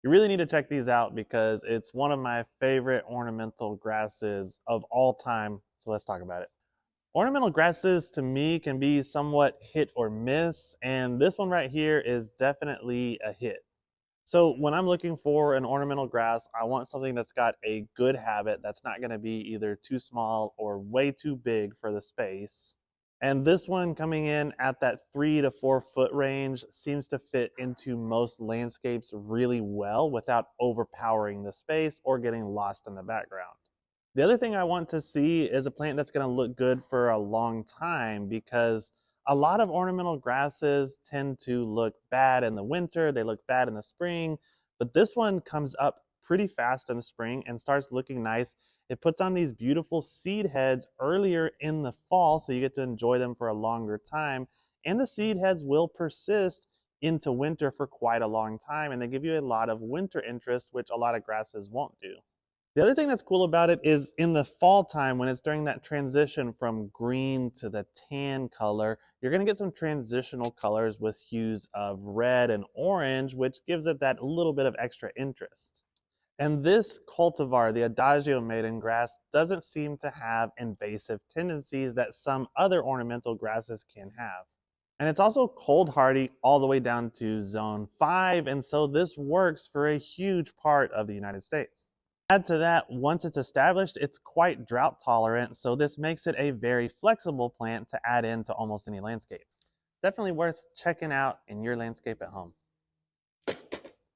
You really need to check these out because it's one of my favorite ornamental grasses of all time. So let's talk about it. Ornamental grasses to me can be somewhat hit or miss, and this one right here is definitely a hit. So when I'm looking for an ornamental grass, I want something that's got a good habit that's not going to be either too small or way too big for the space. And this one coming in at that 3 to 4 foot range seems to fit into most landscapes really well without overpowering the space or getting lost in the background. The other thing I want to see is a plant that's going to look good for a long time because a lot of ornamental grasses tend to look bad in the winter, they look bad in the spring, but this one comes up pretty fast in the spring and starts looking nice. It puts on these beautiful seed heads earlier in the fall, so you get to enjoy them for a longer time. And the seed heads will persist into winter for quite a long time, and they give you a lot of winter interest, which a lot of grasses won't do. The other thing that's cool about it is in the fall time when it's during that transition from green to the tan color, you're going to get some transitional colors with hues of red and orange, which gives it that little bit of extra interest. And this cultivar, the Adagio Maiden Grass, doesn't seem to have invasive tendencies that some other ornamental grasses can have. And it's also cold hardy all the way down to zone 5, and so this works for a huge part of the United States. Add to that, once it's established, it's quite drought tolerant, so this makes it a very flexible plant to add into almost any landscape. Definitely worth checking out in your landscape at home.